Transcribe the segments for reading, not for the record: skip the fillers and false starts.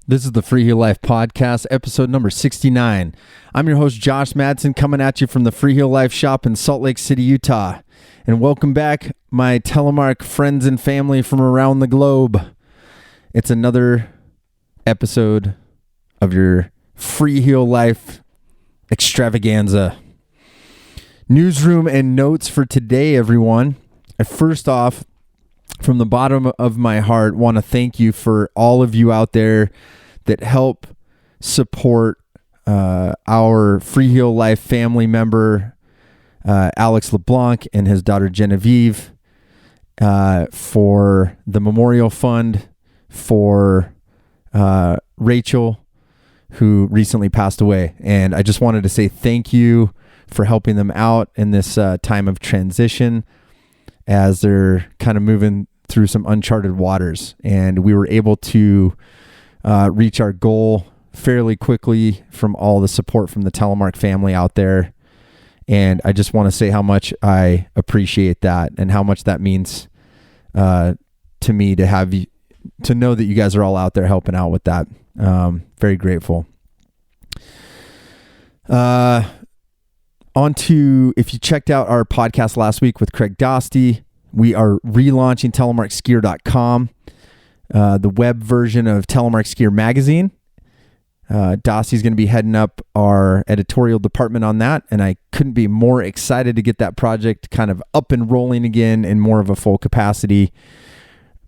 This is the Freeheel Life podcast, episode number 69. I'm your host, Josh Madsen, coming at you from the Freeheel Life shop in Salt Lake City, Utah. And welcome back, my Telemark friends and family from around the globe. It's another episode of your Freeheel Life extravaganza. Newsroom and notes for today, everyone. First off, from the bottom of my heart, want to thank you for all of you out there that help support our Freeheel Life family member, Alex LeBlanc, and his daughter Genevieve, for the memorial fund for Rachel, who recently passed away. And I just wanted to say thank you for helping them out in this time of transition, as they're kind of moving through some uncharted waters. And we were able to reach our goal fairly quickly from all the support from the Telemark family out there. And I just want to say how much I appreciate that and how much that means to me to have you, to know that you guys are all out there helping out with that. Very grateful. On to, if you checked out our podcast last week with Craig Dosty, we are relaunching telemarkskier.com, the web version of Telemark Skier magazine. Dosty's going to be heading up our editorial department on that, and I couldn't be more excited to get that project kind of up and rolling again in more of a full capacity.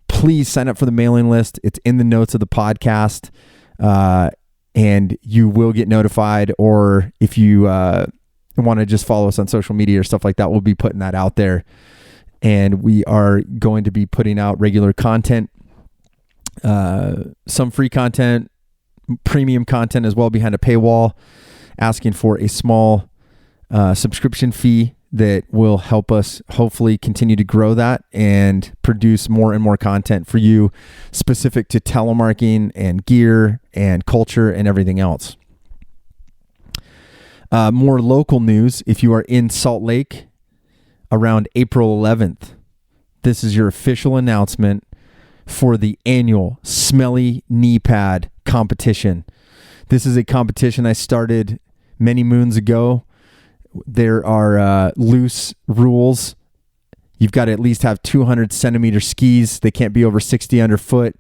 Please sign up for the mailing list. It's in the notes of the podcast, and you will get notified. Or if you want to just follow us on social media or stuff like that, we'll be putting that out there. And we are going to be putting out regular content, some free content, premium content as well behind a paywall, asking for a small subscription fee that will help us hopefully continue to grow that and produce more and more content for you specific to telemarketing and gear and culture and everything else. More local news. If you are in Salt Lake around April 11th, this is your official announcement for the annual Smelly Knee Pad competition. This is a competition I started many moons ago. There are loose rules. You've got to at least have 200 centimeter skis. They can't be over 60 underfoot.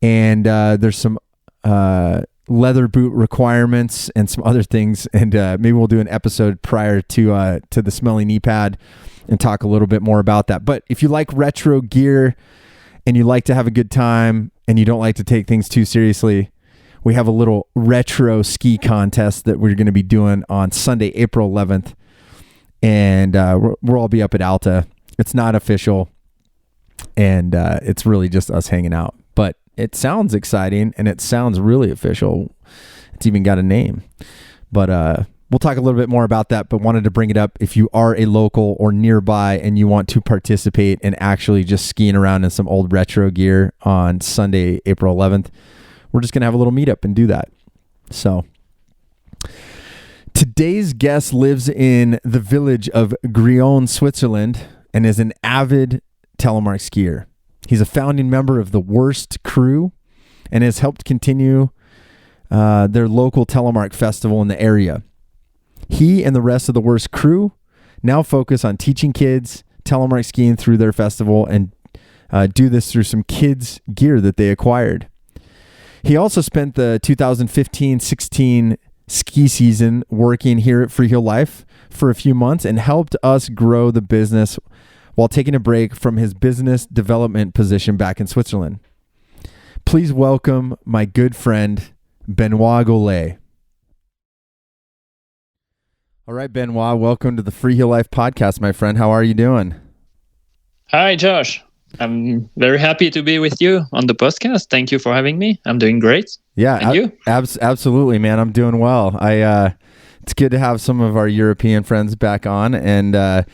And there's some leather boot requirements and some other things. And maybe we'll do an episode prior to the Smelly Knee Pad and talk a little bit more about that. But if you like retro gear and you like to have a good time and you don't like to take things too seriously, we have a little retro ski contest that we're going to be doing on Sunday, April 11th. And we'll all be up at Alta. It's not official, and it's really just us hanging out. But it sounds exciting, and it sounds really official. It's even got a name. But we'll talk a little bit more about that, but wanted to bring it up. If you are a local or nearby and you want to participate in actually just skiing around in some old retro gear on Sunday, April 11th, we're just going to have a little meetup and do that. So today's guest lives in the village of Gryon, Switzerland, and is an avid telemark skier. He's a founding member of the Worst Crew and has helped continue their local telemark festival in the area. He and the rest of the Worst Crew now focus on teaching kids telemark skiing through their festival, and do this through some kids' gear that they acquired. He also spent the 2015-16 ski season working here at Freeheel Life for a few months and helped us grow the business while taking a break from his business development position back in Switzerland. Please welcome my good friend, Benoît Golay. All right, Benoit, welcome to the Freeheel Life podcast, my friend. How are you doing? Hi, Josh. I'm very happy to be with you on the podcast. Thank you for having me. I'm doing great. Yeah, and you? Absolutely, man. I'm doing well. It's good to have some of our European friends back on and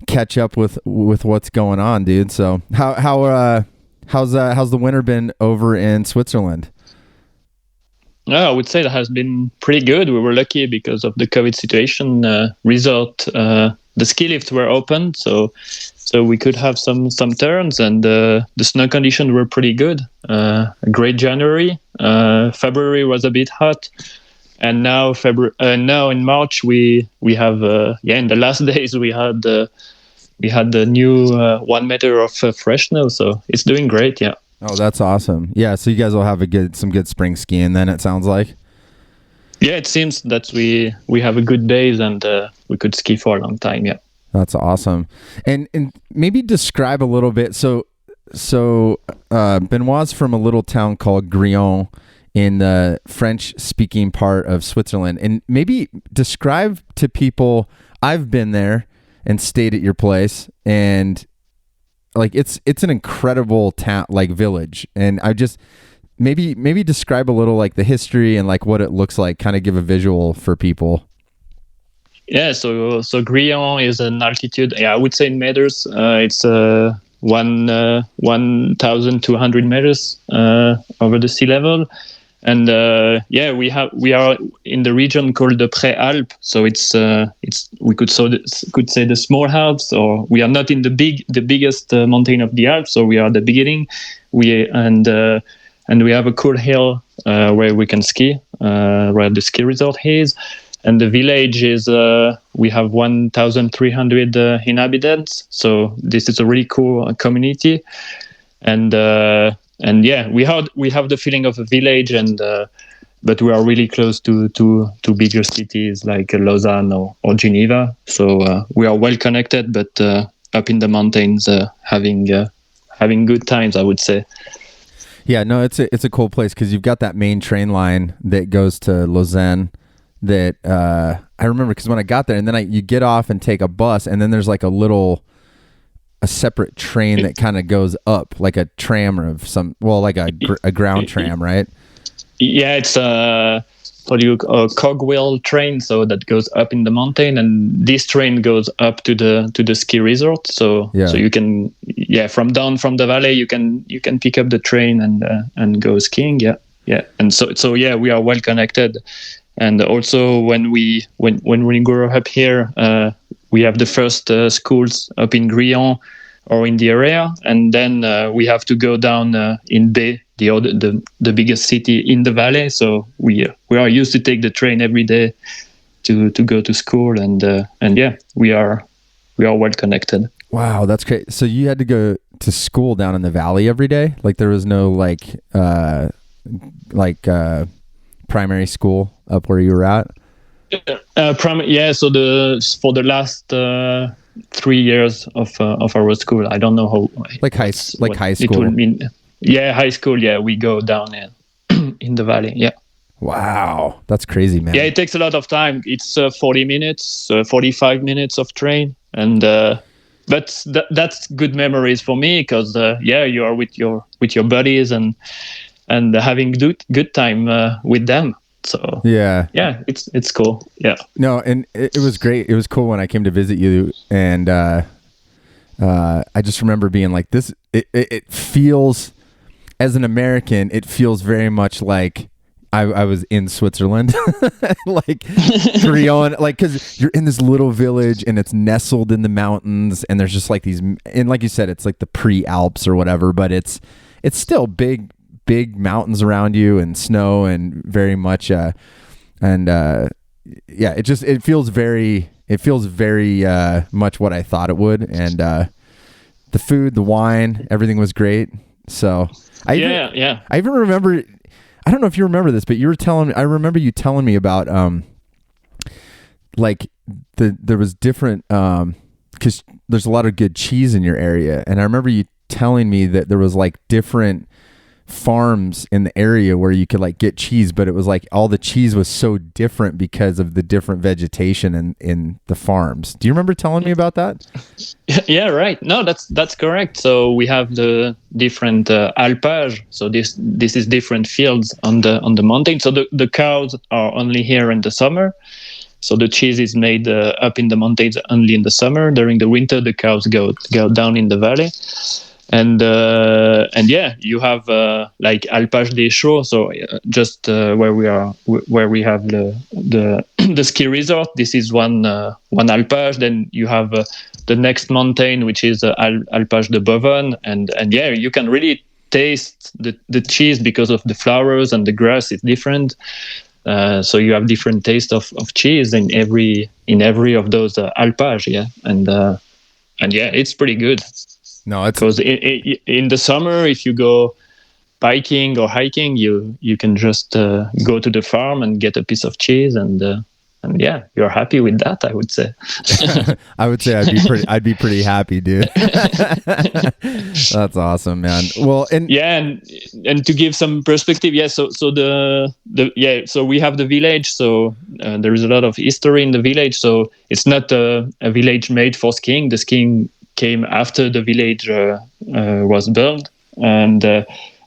catch up with what's going on, dude. So how's the winter been over in Switzerland? I would say that has been pretty good. We were lucky because of the COVID situation. The ski lifts were open, so so we could have some turns, and the snow conditions were pretty good. A great January. February was a bit hot, and now now in March we have in the last days we had the new 1 meter of fresh snow, so it's doing great. Yeah. Oh, that's awesome. Yeah, so you guys will have some good spring skiing then, it sounds like. Yeah, it seems that we have a good days, and we could ski for a long time. Yeah. That's awesome. And maybe describe a little bit. So Benoit's from a little town called Gryon in the French-speaking part of Switzerland. And maybe describe to people, I've been there and stayed at your place, and like it's an incredible town, like village. And I just maybe describe a little like the history and like what it looks like, kind of give a visual for people. Yeah, so Gryon is an altitude. Yeah, I would say in meters. It's 1,200 meters over the sea level, and we are in the region called the Préalpes. So it's we could say the small Alps, or we are not in the biggest mountain of the Alps. So we are at the beginning. And we have a cool hill where we can ski, where the ski resort is. And the village is, we have 1,300 inhabitants. So this is a really cool community. And we have the feeling of a village, but we are really close to bigger cities like Lausanne or Geneva. So we are well connected, but up in the mountains, having good times, I would say. Yeah, no, it's a cool place because you've got that main train line that goes to Lausanne. That I remember because when I got there, and then you get off and take a bus, and then there's like a separate train that kind of goes up, like a tram or like a ground tram, right? Yeah, it's a cogwheel train, so that goes up in the mountain, and this train goes up to the ski resort. So you can from down from the valley you can pick up the train and go skiing. Yeah, and so we are well connected. And also when we grow up here, we have the first schools up in Gryon or in the area, and then we have to go down in Bay, the biggest city in the valley. So we are used to take the train every day to go to school, and we are well connected. Wow, that's great. So you had to go to school down in the valley every day? Like there was no primary school up where you were at? So for the last 3 years of our school, I don't know how high school. It would mean. Yeah, high school. Yeah, we go down in the valley. Yeah. Wow, that's crazy, man. Yeah, it takes a lot of time. It's 40 minutes, 45 minutes of train, and but that's good memories for me because you are with your buddies and having good time with them. So yeah, it's cool. Yeah. No, and it was great. It was cool when I came to visit you, and I just remember being like, this. It feels, as an American, it feels very much like I was in Switzerland, like Gryon, like because you're in this little village and it's nestled in the mountains, and there's just like these, and like you said, it's like the pre-Alps or whatever, but it's still big mountains around you and snow and very much it feels very much what I thought it would, and the food, the wine, everything was great. So I even remember, I don't know if you remember this, but I remember you telling me about there was different because there's a lot of good cheese in your area, and I remember you telling me that there was like different farms in the area where you could like get cheese, but it was like all the cheese was so different because of the different vegetation in the farms. Do you remember telling me about that? Yeah, right. No, that's correct. So we have the different alpage. So this is different fields on the mountain. So the cows are only here in the summer. So the cheese is made up in the mountains only in the summer. During the winter, the cows go down in the valley. and yeah, you have like Alpage des Chaux, so just where we have the the ski resort. This is one Alpage. Then you have the next mountain, which is Alpage de Bovon, and yeah, you can really taste the cheese because of the flowers and the grass is different. So you have different taste of cheese in every of those Alpage, yeah, and yeah, it's pretty good. No, it's because in the summer, if you go biking or hiking, you can just go to the farm and get a piece of cheese, and yeah, you're happy with that, I would say. I would say I'd be pretty happy, dude. That's awesome, man. Well, and to give some perspective, so so we have the village, so there is a lot of history in the village. So it's not a village made for skiing. The skiing came after the village was built,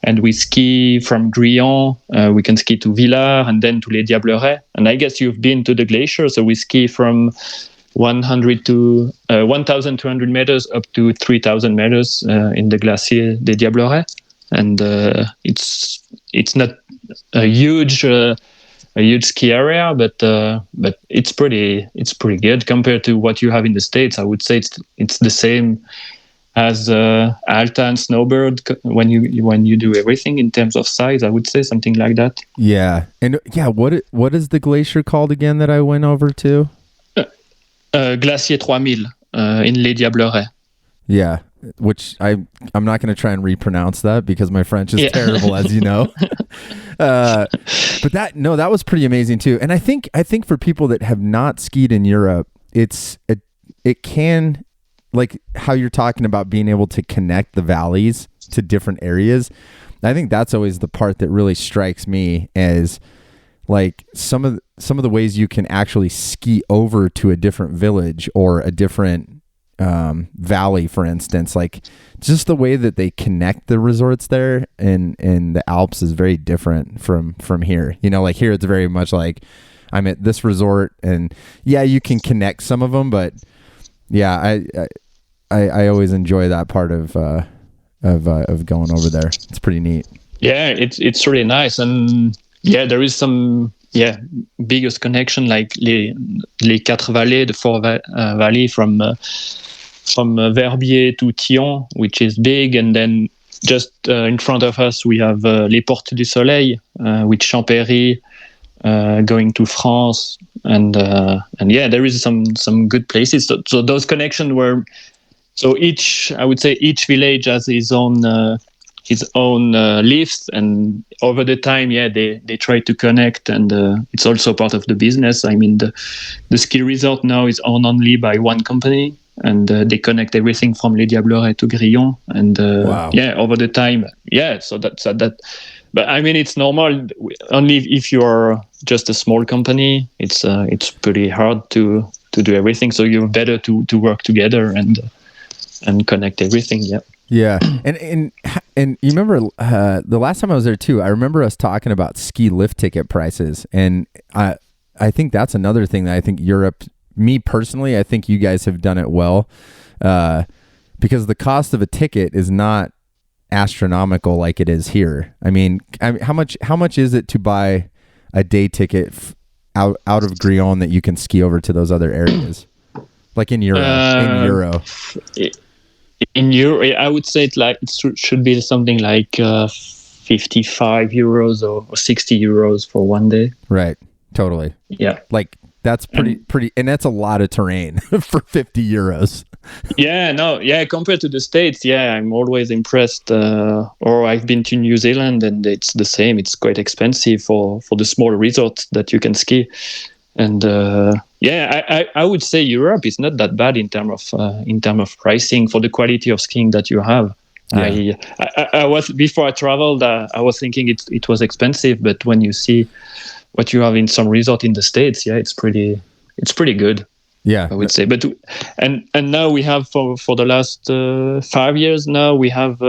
and we ski from Gryon. We can ski to Villars and then to Les Diablerets. And I guess you've been to the glacier, so we ski from 100 to 1,200 meters up to 3,000 meters in the Glacier des Diablerets. And it's not a huge ski area, but it's pretty good compared to what you have in the States. I would say it's the same as Alta and Snowbird when you do everything in terms of size. I would say something like that. Yeah, and yeah, what is the glacier called again that I went over to? Glacier 3000 in Les Diablerets. Yeah, which I'm not going to try and repronounce that because my French is terrible, as you know. But that was pretty amazing too. And I think for people that have not skied in Europe, it can, like how you're talking about being able to connect the valleys to different areas. I think that's always the part that really strikes me as like some of the ways you can actually ski over to a different village or a different valley, for instance. Like just the way that they connect the resorts there in the Alps is very different from here. You know, like here it's very much like I'm at this resort, and yeah, you can connect some of them, but yeah, I always enjoy that part of going over there. It's pretty neat. Yeah, it's really nice, and yeah, there is some biggest connection like les quatre vallées, the four valley from Verbier to Thion, which is big, and then just in front of us we have les Portes du Soleil with Champéry going to France, and yeah, there is some good places. So those connections were, so each village has his own lifts, and over the time, they try to connect, and it's also part of the business. I mean, the ski resort now is owned only by one company, and they connect everything from Les Diablerets to Gryon, and wow. Over the time, so that. But I mean, it's normal. Only if you are just a small company, it's pretty hard to do everything. So you're better to work together and connect everything. Yeah. Yeah, and you remember the last time I was there too, I remember us talking about ski lift ticket prices, and I think that's another thing that I think Europe, me personally, I think you guys have done it well, because the cost of a ticket is not astronomical like it is here. I mean, how much is it to buy a day ticket out of Gryon that you can ski over to those other areas, like in euro? In euro, I would say it should be something like 55 euros or 60 euros for one day. Right. Totally. Yeah. Like that's pretty, and that's a lot of terrain for 50 euros. Compared to the States, I'm always impressed. Or I've been to New Zealand, and it's the same. It's quite expensive for the small resorts that you can ski. And I would say Europe is not that bad in terms of pricing for the quality of skiing that you have. Yeah. I was, before I traveled, I was thinking it was expensive, but when you see what you have in some resort in the States, it's pretty good. Yeah, I would say. But and now we have for the last 5 years now we have.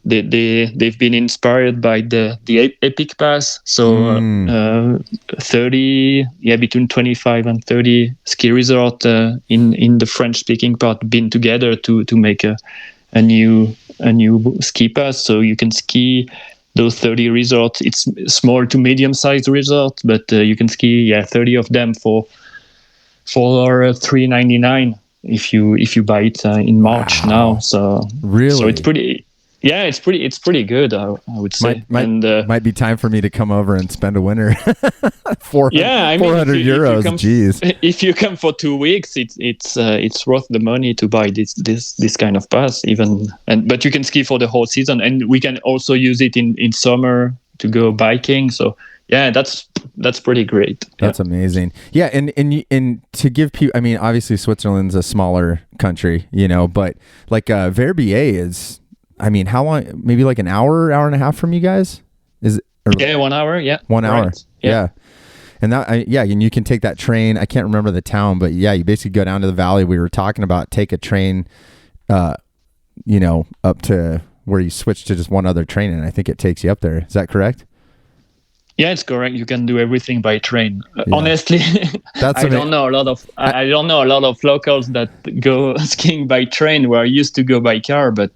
They've been inspired by the Epic Pass, so 30, between 25 and 30 ski resort in the French-speaking part been together to make a a new ski pass, so you can ski those 30 resorts. It's small to medium-sized resorts, but you can ski 30 of them for $3.99 if you buy it in March now. So really, so it's pretty. Yeah, it's pretty good. I would say. Might be time for me to come over and spend a winter. 400 euros. Geez. If you come for 2 weeks, it's worth the money to buy this kind of pass. But you can ski for the whole season, and we can also use it in summer to go biking. So yeah, that's pretty great. That's amazing. Yeah, and to give people, I mean, obviously Switzerland's a smaller country, but like Verbier is. I mean, how long? Maybe like an hour and a half from you guys? Is it? 1 hour. Yeah. 1 hour. Right. Yeah. And and you can take that train. I can't remember the town, but yeah, you basically go down to the valley. We were talking about take a train, up to where you switch to just one other train, and I think it takes you up there. Is that correct? Yeah, it's correct. You can do everything by train. Honestly, I don't know a lot of locals that go skiing by train. Where I used to go by car, but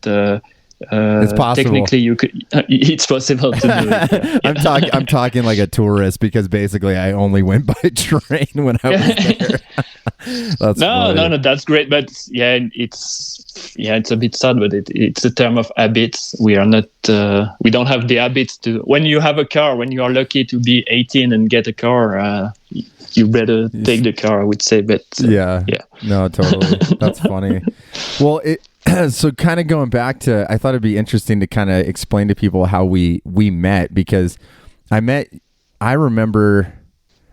it's possible. Technically, you could. It's possible to do it. Yeah. I'm talking like a tourist, because basically I only went by train when I was there. No, that's great. But it's a bit sad, but it's a term of habits. We are not. We don't have the habits to. When you have a car, when you are lucky to be 18 and get a car, you better take the car, I would say. But yeah, no, totally. That's funny. Well, so kind of going back to, I thought it'd be interesting to kind of explain to people how we met, because I remember,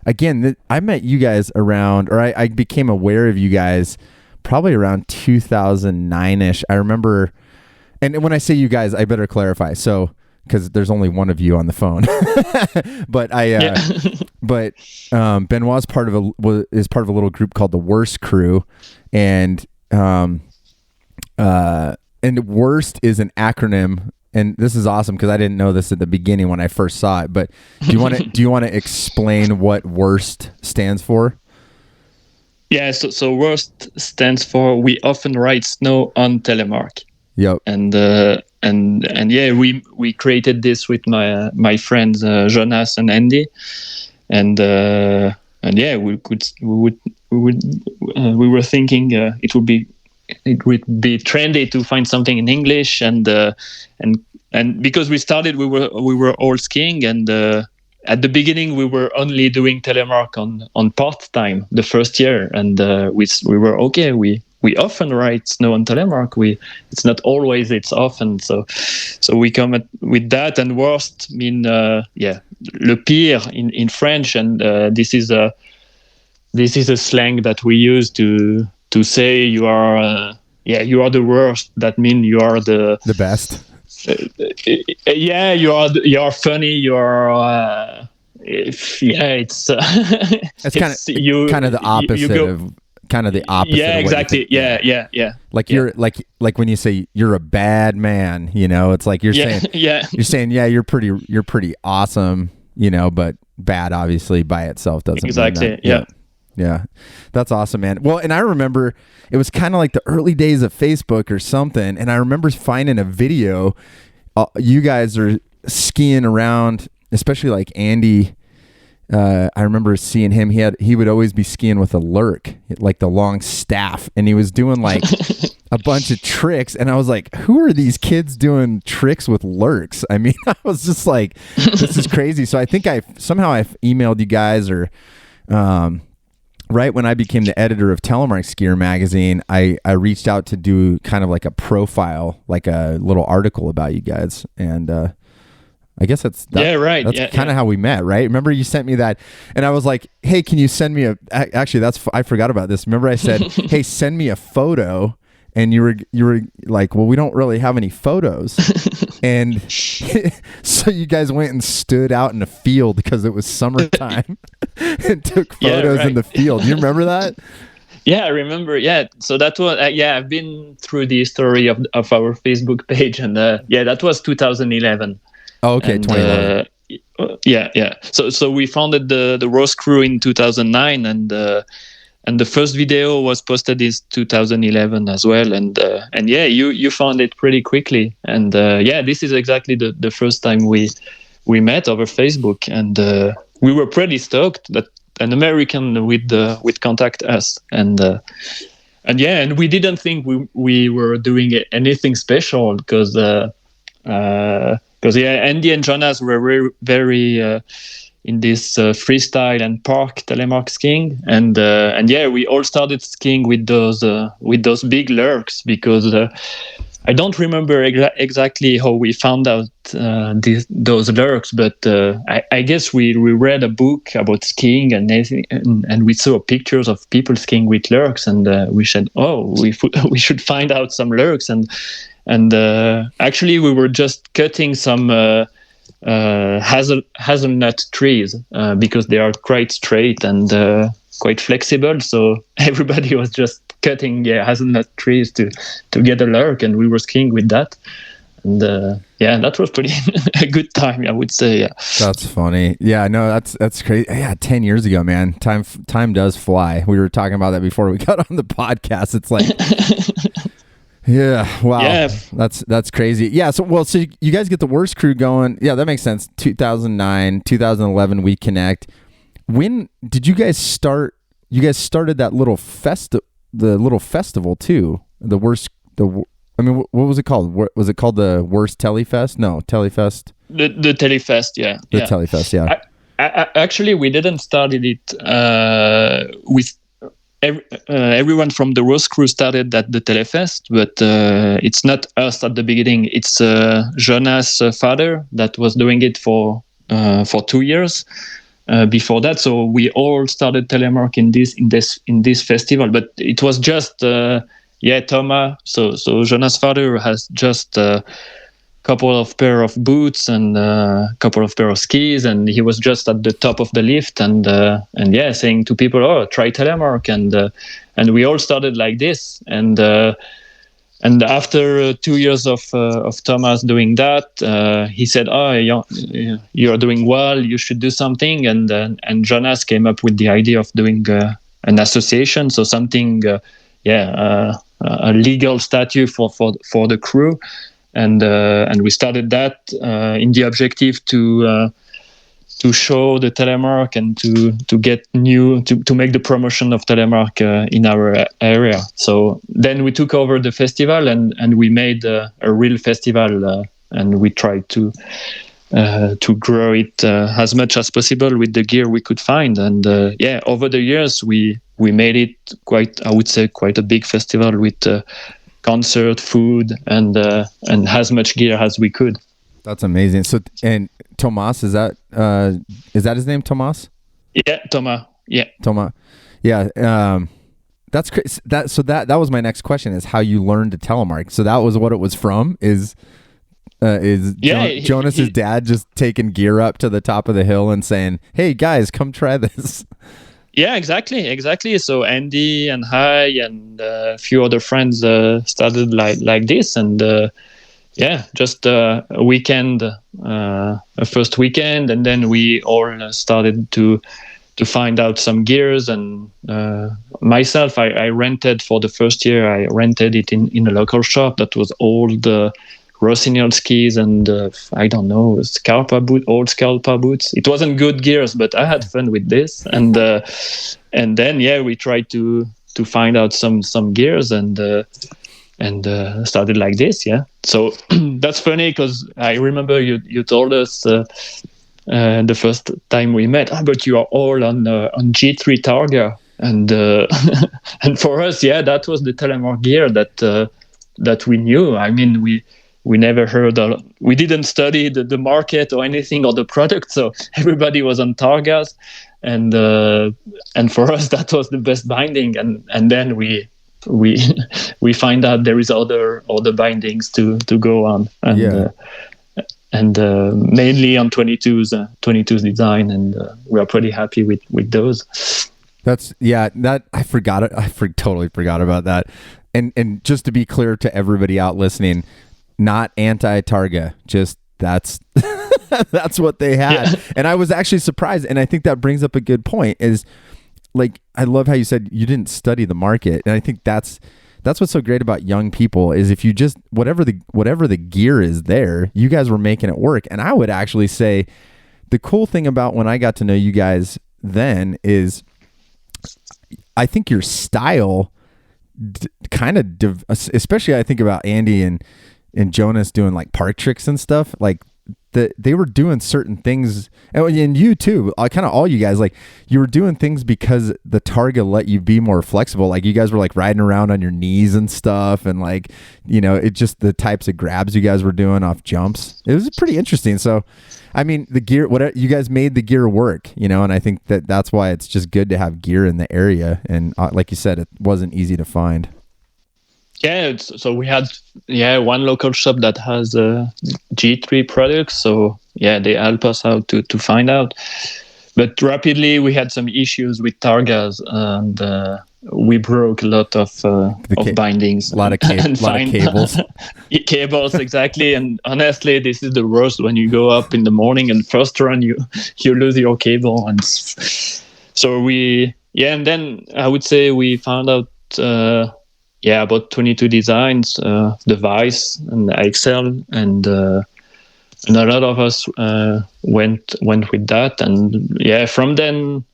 again, I met you guys around, or I became aware of you guys probably around 2009-ish. I remember, and when I say you guys, I better clarify. So, because there's only one of you on the phone, but Benoit's is part of a little group called the Worst Crew, and Worst is an acronym, and this is awesome because I didn't know this at the beginning when I first saw it. But do you want to explain what Worst stands for? Yeah, so Worst stands for We Often Ride Snow on Telemark. Yep. And yeah, we created this with my friends Jonas and Andy, and yeah, we were thinking it would be trendy to find something in English, and because we started, we were all skiing, and at the beginning we were only doing Telemark on part time the first year, and we were okay. We often write snow on Telemark. It's not always, it's often. So we come with that, and worst mean le pire in French, and this is a slang that we use to say you are the worst. That means you are the best. You are funny. You are it's kind of the opposite of. Kind of the opposite. Yeah, exactly. Yeah. Like you're like when you say you're a bad man, it's like you're saying you're pretty awesome, but bad obviously by itself doesn't exactly mean that. Yeah. That's awesome, man. Well, and I remember it was kind of like the early days of Facebook or something, and I remember finding a video. You guys are skiing around, especially like Andy. I remember seeing him. He would always be skiing with a lurk, like the long staff, and he was doing like a bunch of tricks. And I was like, "Who are these kids doing tricks with lurks?" I mean, I was just like, "This is crazy." So I think I emailed you guys, or right when I became the editor of Telemark Skier magazine, I reached out to do kind of like a profile, like a little article about you guys, and I guess that's kind of how we met, right? Remember you sent me that, and I was like, "Hey, can you send me I forgot about this. Remember I said, "Hey, send me a photo," and you were like, "Well, we don't really have any photos," and so you guys went and stood out in a field because it was summertime and took photos in the field. You remember that? Yeah, I remember. Yeah, so that was I've been through the story of our Facebook page, and that was 2011. Oh, okay, 2011. Yeah. So we founded the Rose Crew in 2009, and the first video was posted in 2011 as well, and yeah, you found it pretty quickly, and yeah, this is exactly the first time we met over Facebook, and we were pretty stoked that an American would contact us, and yeah, and we didn't think we were doing anything special because yeah, Andy and Jonas were very, very in this freestyle and park telemark skiing, and yeah, we all started skiing with those big lurks, because I don't remember exactly how we found out those lurks, but I guess we read a book about skiing and we saw pictures of people skiing with lurks, and we said, oh, we should find out some lurks, and actually we were just cutting some hazelnut trees because they are quite straight and quite flexible, so everybody was just cutting hazelnut trees to get a lurk, and we were skiing with that, and yeah, that was pretty a good time, I would say. Yeah, that's funny. Yeah, no, that's crazy. Yeah, 10 years ago, man. Time does fly. We were talking about that before we got on the podcast. It's like yeah, wow. Yeah. That's crazy. Yeah, so you guys get the worst crew going. Yeah, that makes sense. 2009, 2011 we connect. When did you guys start? You guys started that little festival too. I mean, what was it called? Was it called the Worst Telefest? No, Telefest. The Telefest, yeah. The Telefest, yeah. Actually, we didn't start it with everyone from the Rose Crew started at the Telefest, but it's not us at the beginning. It's Jonas' father that was doing it for 2 years before that. So we all started Telemark in this festival, but it was just Thomas. So Jonas' father has just a couple of pair of boots and a couple of pair of skis, and he was just at the top of the lift and yeah, saying to people, oh, try Telemark, and we all started like this, and after 2 years of Thomas doing that, he said, oh, you're doing well, you should do something, and Jonas came up with the idea of doing an association, so something a legal statute for the crew, and we started that in the objective to show the Telemark and to get to make the promotion of Telemark in our area. So then we took over the festival and we made a real festival, and we tried to grow it as much as possible with the gear we could find. And over the years we made it quite a big festival with concert, food, and as much gear as we could. That's amazing. So, and Thomas, is that his name, Thomas? Yeah, Thomas. Yeah, Thomas. Yeah. That's crazy. That was my next question: is how you learned to telemark. So that was what it was from. Jonas's dad just taking gear up to the top of the hill and saying, "Hey guys, come try this." Yeah, exactly. So Andy and I and a few other friends started like this, and just a weekend, a first weekend, and then we all started to find out some gears. And myself, I rented for the first year. I rented it in a local shop that was all the Rossignol skis and I don't know, old Scarpa boots. It wasn't good gears, but I had fun with this. And then we tried to find out some gears and started like this. Yeah. So that's funny because I remember you told us the first time we met, but you are all on G3 Targa, and and for us, that was the Telemark gear that we knew. I mean, we never heard of, we didn't study the market or anything or the product, so everybody was on Targas, and for us that was the best binding, and then we find out there is other bindings to go on, and mainly on 22's design, and we are pretty happy with those. That I forgot it. Totally forgot about that. And just to be clear to everybody out listening, not anti-Targa, just that's what they had. Yeah. And I was actually surprised, and I think that brings up a good point, is like, I love how you said you didn't study the market. And I think that's what's so great about young people is if you just, whatever the gear is there, you guys were making it work. And I would actually say the cool thing about when I got to know you guys then is I think your style especially I think about Andy and Jonas doing like park tricks and stuff, like they were doing certain things, and you too, kind of all you guys, like you were doing things because the Targa let you be more flexible. Like you guys were like riding around on your knees and stuff, and like, you know, it just the types of grabs you guys were doing off jumps. It was pretty interesting. So, I mean, the gear, whatever you guys made the gear work, you know, and I think that's why it's just good to have gear in the area. And like you said, it wasn't easy to find. Yeah, so we had one local shop that has G3 products. So yeah, they help us out to find out. But rapidly we had some issues with Targas, and we broke a lot of bindings, a lot of cables. Cables, exactly. And honestly, this is the worst when you go up in the morning and first run you lose your cable, and so and then I would say we found out. About 22 designs, the Vice and the XL, and a lot of us went with that. And from then,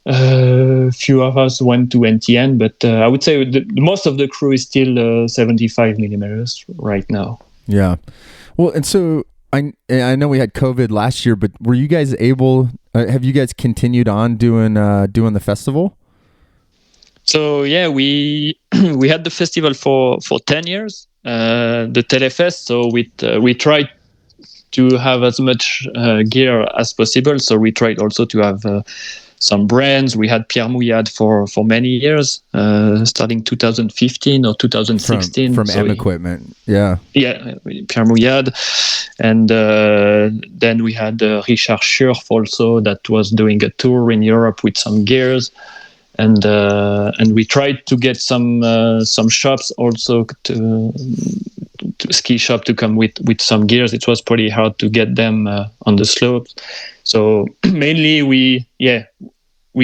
a few of us went to NTN, but I would say most of the crew is still 75 millimeters right now. Yeah. Well, and so I know we had COVID last year, but were you guys able? Have you guys continued on doing the festival? So we had the festival for 10 years, the Telefest. So we tried to have as much gear as possible. So we tried also to have some brands. We had Pierre Mouillade for many years, starting 2015 or 2016 from M Equipment. Yeah, Pierre Mouillade, and then we had Richard Schurf also that was doing a tour in Europe with some gears. And we tried to get some shops also to ski shop to come with some gears. It was pretty hard to get them on the slopes. So mainly we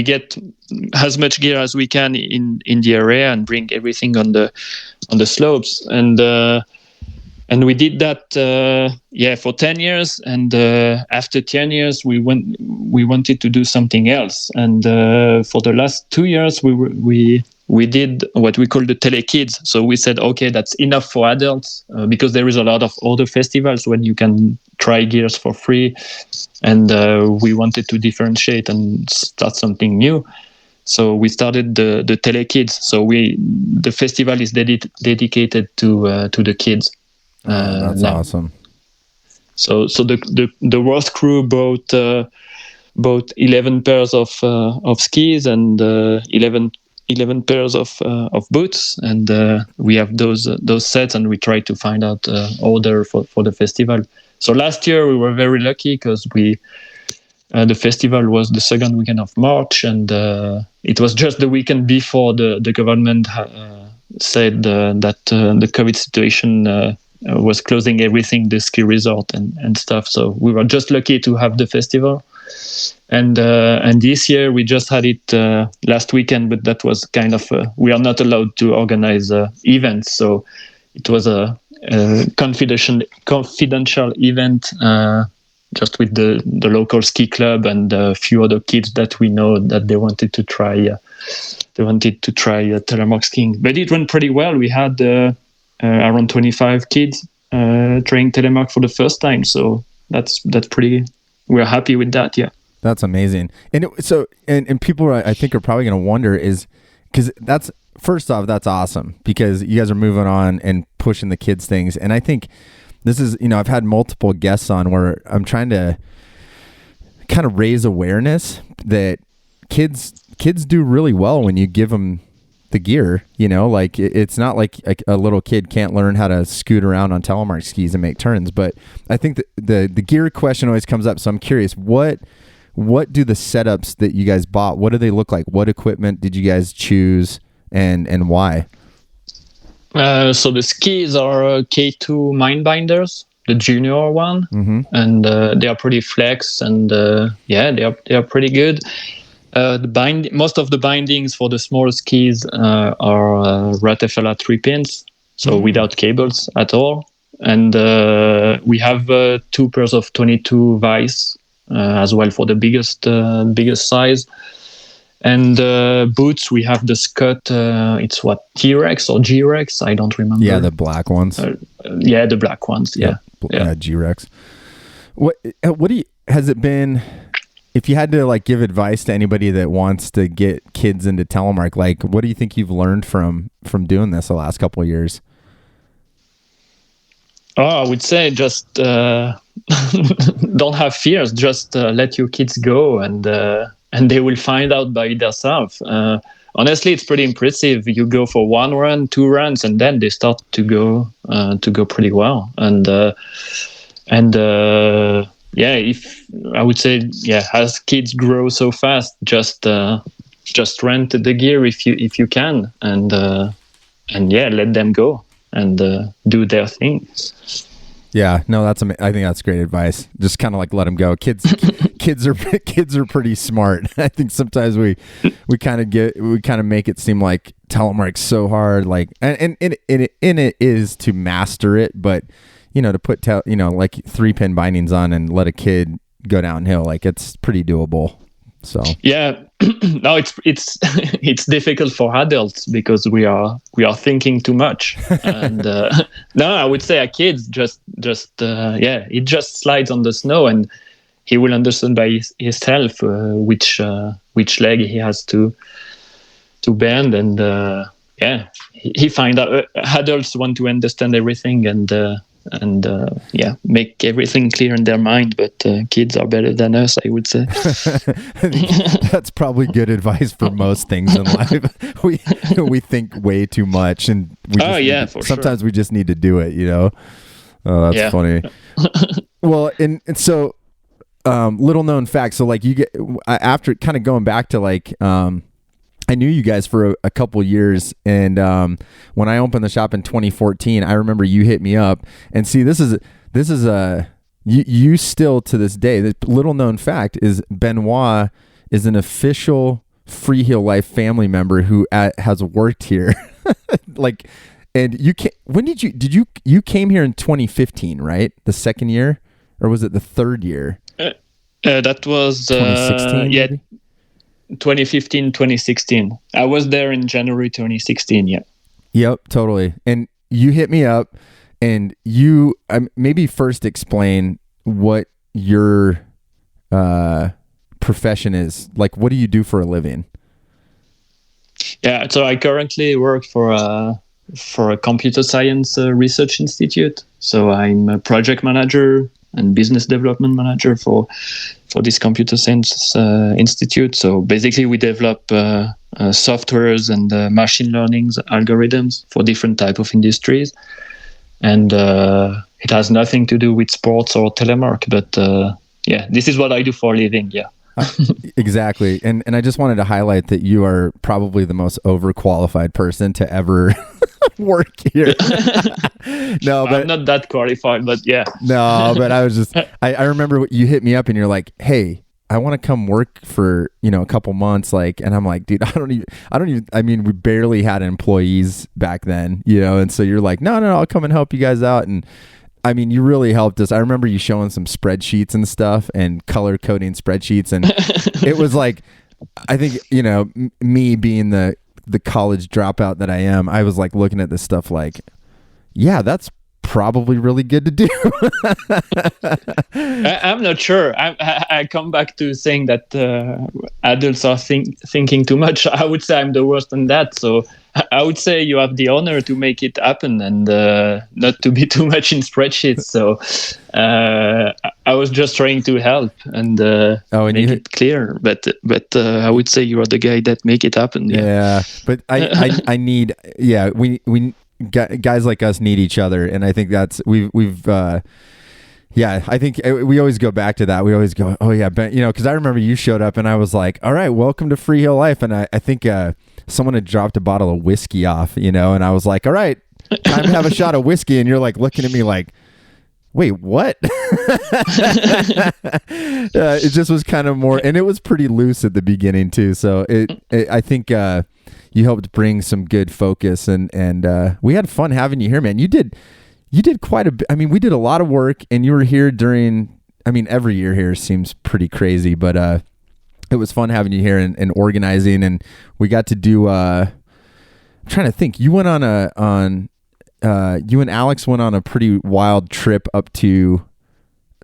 get as much gear as we can in the area and bring everything on the slopes. And we did that for 10 years, and after 10 years we wanted to do something else, and for the last 2 years we did what we call the Telekids. So we said, okay, that's enough for adults, because there is a lot of other festivals when you can try gears for free, and we wanted to differentiate and start something new. So we started the Telekids. So the festival is dedicated to the kids. That's awesome. So the worst crew bought 11 pairs of skis and 11 pairs of boots, and we have those sets, and we try to find out order for the festival. So last year we were very lucky because the festival was the second weekend of March, and it was just the weekend before the government said that the COVID situation was closing everything, the ski resort and stuff. So we were just lucky to have the festival. And this year we just had it last weekend, but that was kind of we are not allowed to organize events. So it was a confidential event just with the local ski club and a few other kids that we know that they wanted to try. Telemark skiing, but it went pretty well. We had around 25 kids trying Telemark for the first time, so that's pretty. We're happy with that. Yeah, that's amazing. And and people I think are probably going to wonder is because that's first off, that's awesome because you guys are moving on and pushing the kids things, and I think this is, you know, I've had multiple guests on where I'm trying to kind of raise awareness that kids do really well when you give them the gear, you know, like it's not like a little kid can't learn how to scoot around on Telemark skis and make turns. But I think that the gear question always comes up. So I'm curious, what do the setups that you guys bought, what do they look like? What equipment did you guys choose and why? So the skis are K2 Mindbinders, the junior one, and they are pretty flex, and they are pretty good. Most of the bindings for the small skis are Ratefella 3 pins, so without cables at all. And we have 2 pairs of 22 vice as well for the biggest size. And boots, we have the Scott, it's what, T-Rex or G-Rex? I don't remember. Yeah, the black ones. The black ones, yeah. G-Rex. What do you, has it been, if you had to like give advice to anybody that wants to get kids into Telemark, like what do you think you've learned from doing this the last couple of years? I would say just don't have fears. Just let your kids go, and they will find out by themselves. Honestly, it's pretty impressive. You go for 1 run, 2 runs, and then they start to go pretty well. If I would say, as kids grow so fast, just rent the gear if you can, and let them go and do their thing. Yeah, no, I think that's great advice. Just kind of like let them go. Kids are pretty smart. I think sometimes we kind of make it seem like Telemark's so hard, like, and it is to master it, but to put like 3-pin bindings on and let a kid go downhill, like it's pretty doable. So yeah, no, it's difficult for adults because we are thinking too much. And no, I would say a kid it just slides on the snow and he will understand by himself which leg he has to bend, and he find out. Adults want to understand everything and make everything clear in their mind, but kids are better than us, I would say. That's probably good advice for most things in life. We think way too much, and sometimes we just need to do it, Oh, that's funny. Well, and so little known fact, so like you get after kind of going back to like I knew you guys for a couple years, and when I opened the shop in 2014, I remember you hit me up. And see, this is you still to this day. The little known fact is Benoit is an official Freeheel Life family member who has worked here. Like, and you came here in 2015, right? The second year, or was it the third year? That was 2016. Yeah. 2015, 2016. I was there in January 2016. Yeah. Yep, totally. And you hit me up, and you maybe first explain what your profession is. Like, what do you do for a living? Yeah, so I currently work for a computer science research institute. So I'm a project manager and business development manager for this computer science institute. So basically we develop softwares and machine learning algorithms for different type of industries. And it has nothing to do with sports or Telemark, but this is what I do for a living. Yeah. Exactly. And I just wanted to highlight that you are probably the most overqualified person to ever work here. No, but I'm not that qualified, but yeah. No, but I was just, I remember you hit me up and you're like, hey, I want to come work for, a couple months. Like, and I'm like, dude, I mean, we barely had employees back then, and so you're like, no, I'll come and help you guys out. And I mean, you really helped us. I remember you showing some spreadsheets and stuff and color coding spreadsheets. And it was like, I think, me being the college dropout that I am, I was like looking at this stuff like, yeah, that's probably really good to do. I'm not sure. I come back to saying that adults are thinking too much. I would say I'm the worst in that. So I would say you have the honor to make it happen and not to be too much in spreadsheets. So I was just trying to help and make it clear. But I would say you are the guy that make it happen. Yeah, but I need. Yeah, we guys like us need each other, and I think that's we've. I think we always go back to that. We always go, oh yeah, Ben, because I remember you showed up and I was like, all right, welcome to Freeheel Life, and I think someone had dropped a bottle of whiskey off, and I was like, all right, time to have a shot of whiskey, and you're like looking at me like, wait, what? It just was kind of more, and it was pretty loose at the beginning too. So I think you helped bring some good focus, and we had fun having you here, man. You did quite a bit. I mean, we did a lot of work, and you were here during, I mean, every year here seems pretty crazy, but it was fun having you here and organizing, and we got to do, I'm trying to think, you went on you and Alex went on a pretty wild trip up to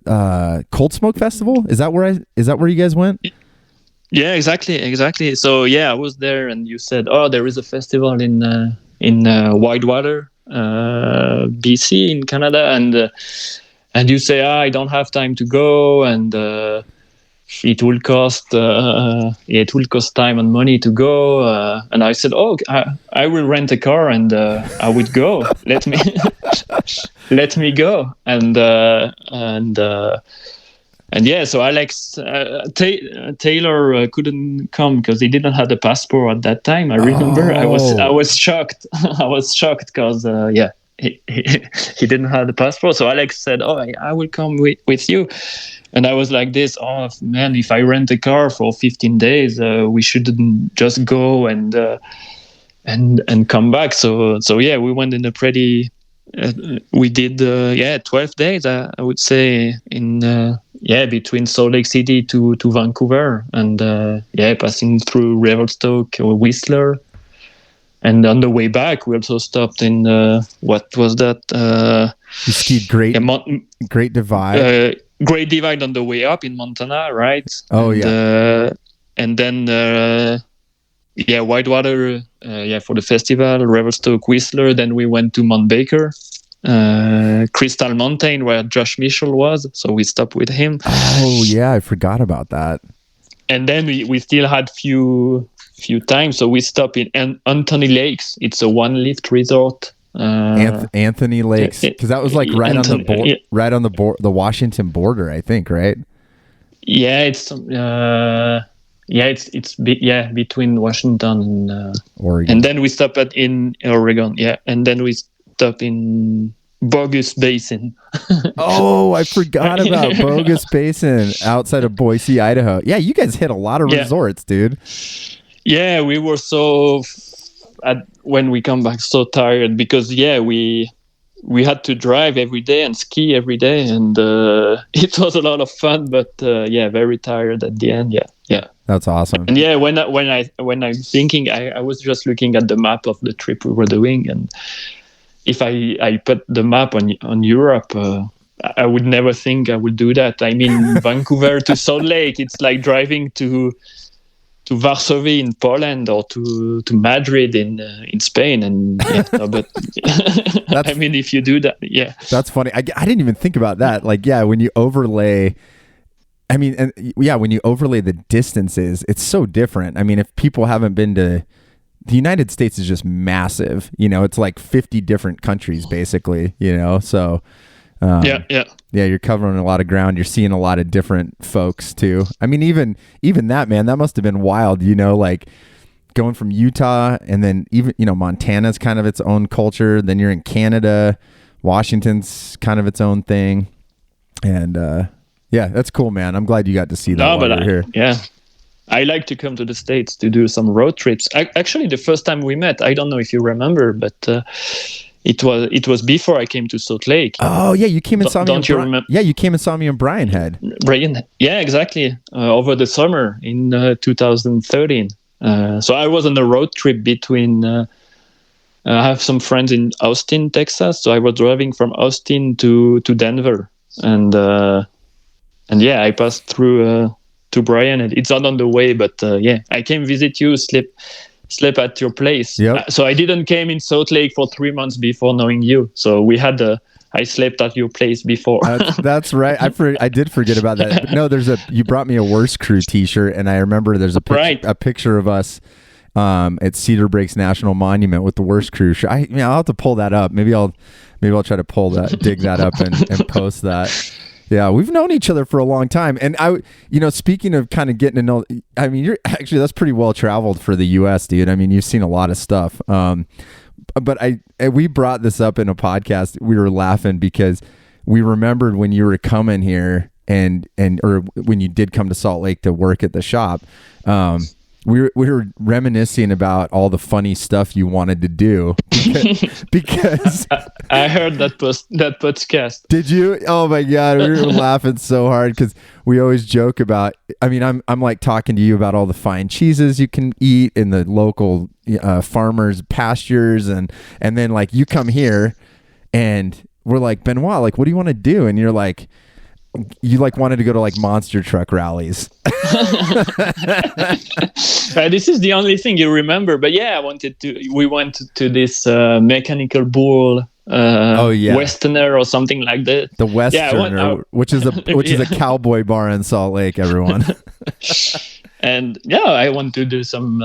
Cold Smoke Festival. Is that where you guys went? Yeah, exactly. So yeah, I was there, and you said, "Oh, there is a festival in Whitewater, BC, in Canada," and you say, "I don't have time to go, and it will cost time and money to go." And I said, "Oh, I will rent a car, and I would go. Let me let me go." And yeah, so Alex Taylor couldn't come because he didn't have the passport at that time. I remember. I was shocked. I was shocked because he didn't have the passport. So Alex said, "Oh, I will come with you." And I was like this, "Oh man, if I rent a car for 15 days, we shouldn't just go and come back." So yeah, we went in a pretty. We did 12 days, I would say, in between Salt Lake City to Vancouver, and passing through Revelstoke or Whistler. And on the way back, we also stopped in what was that? You skied Great Divide. Great Divide on the way up in Montana, right? Oh, and then Whitewater, for the festival, Revelstoke, Whistler. Then we went to Mount Baker, Crystal Mountain, where Josh Mitchell was. So we stopped with him. Oh yeah, I forgot about that. And then we still had few times. So we stopped in Anthony Lakes. It's a one-lift resort. Anthony Lakes, because that was like right on the Washington border, I think, right? Yeah, it's between Washington and Oregon. And then we stop in Oregon, and then we stop in Bogus Basin. Oh, I forgot about Bogus Basin outside of Boise, Idaho. Yeah, you guys hit a lot of resorts, dude. Yeah, we were when we come back so tired because we had to drive every day and ski every day, and it was a lot of fun, but very tired at the end. Yeah. That's awesome. And when I'm thinking, I was just looking at the map of the trip we were doing, and if I put the map on Europe, I would never think I would do that. I mean, Vancouver to Salt Lake, it's like driving to Varsovie in Poland or to Madrid in Spain, and but I mean, if you do that, that's funny. I didn't even think about that. Like, when you overlay, I mean, when you overlay the distances, it's so different. I mean, if people haven't been to the United States, is just massive. It's like 50 different countries, basically. So. You're covering a lot of ground. You're seeing a lot of different folks too. I mean, even that, man, that must have been wild, like going from Utah, and then even, Montana's kind of its own culture. Then you're in Canada, Washington's kind of its own thing. And that's cool, man. I'm glad you got to see that while you're here. Yeah. I like to come to the States to do some road trips. Actually, the first time we met, I don't know if you remember, but it was before I came to Salt Lake. Oh yeah, you came and saw me. Don't you remember? Yeah, you came and saw me in Bryan Head. Yeah, exactly. Over the summer in 2013. So I was on a road trip between. I have some friends in Austin, Texas. So I was driving from Austin to Denver, and I passed through to Bryan, and it's not on the way, but I came visit you, sleep at your place. Yep. So I didn't came in Salt Lake for 3 months before knowing you. So I slept at your place before. That's right. I did forget about that. But no, you brought me a Worst Crew t-shirt, and I remember there's a picture of us at Cedar Breaks National Monument with the Worst Crew shirt. I'll have to pull that up. Maybe I'll try to dig that up and post that. Yeah, we've known each other for a long time. And speaking of kind of getting to know, I mean, that's pretty well traveled for the US, dude. I mean, you've seen a lot of stuff. But we brought this up in a podcast. We were laughing because we remembered when you were coming here or when you did come to Salt Lake to work at the shop. We were reminiscing about all the funny stuff you wanted to do because I heard that podcast. Did you? Oh my God, we were laughing so hard because we always joke about. I mean, I'm like talking to you about all the fine cheeses you can eat in the local farmers' pastures, and then like you come here, and we're like, Benoit, like, what do you want to do? And you're like, you like wanted to go to like monster truck rallies. This is the only thing you remember, but yeah, we went to this mechanical bull Westerner or something like that. The Westerner, which is a cowboy bar in Salt Lake, everyone. And yeah, I want to do some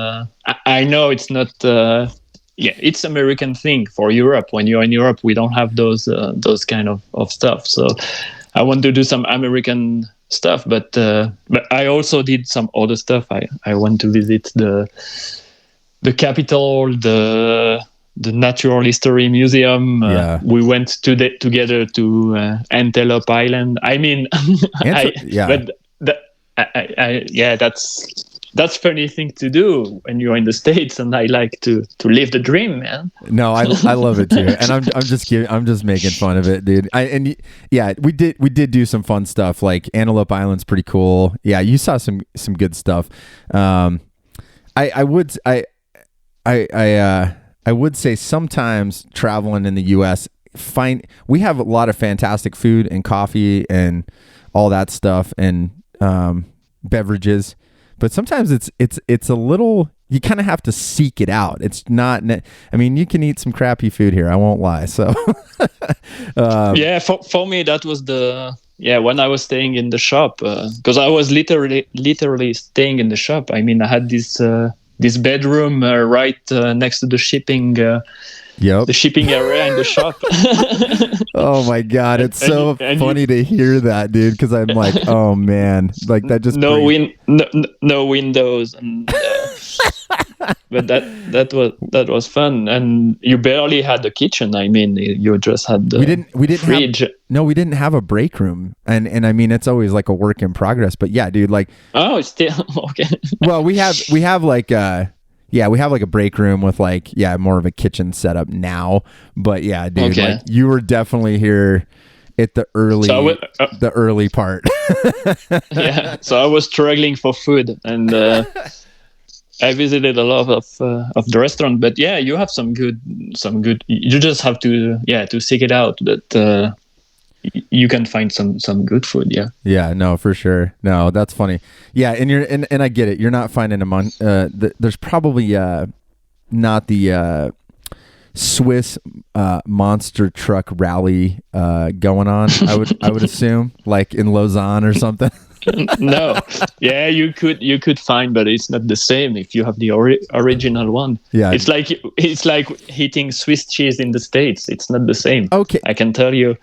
I know it's not it's American thing for Europe. When you're in Europe, we don't have those kind of stuff, so I want to do some American stuff, but I also did some other stuff. I went to visit the Capitol, the Natural History Museum. We went together to Antelope Island. I mean, that's funny thing to do when you're in the States, and I like to live the dream, man. No, I love it too, and I'm just kidding. I'm just making fun of it, dude. We did do some fun stuff. Like Antelope Island's pretty cool. Yeah, you saw some good stuff. I would say sometimes traveling in the U.S. we have a lot of fantastic food and coffee and all that stuff and beverages. But sometimes it's a little, you kind of have to seek it out. It's not, I mean, you can eat some crappy food here. I won't lie. So, for me, that was when I was staying in the shop, because I was literally staying in the shop. I mean, I had this bedroom right next to the shipping, the shipping area in the shop. Oh my God, it's funny to hear that, dude. Because I'm like, oh man, like that just no windows, and but that was fun. And you barely had a kitchen. I mean, you just had the we didn't fridge. We didn't have a break room, and I mean, it's always like a work in progress. But yeah, dude, like still okay. Well, we have like we have like a break room with like, more of a kitchen setup now. But yeah, dude, like you were definitely here at the early part. Yeah. So I was struggling for food, and I visited a lot of the restaurant, but yeah, you have some good, you just have to seek it out, that you can find some good food. Yeah, no, for sure. No, that's funny. Yeah. And I get it. You're not finding there's probably not the Swiss monster truck rally going on. I would assume, like in Lausanne or something. No, you could find, but it's not the same if you have the original one. Yeah, it's like eating Swiss cheese in the States. It's not the same. Okay, I can tell you.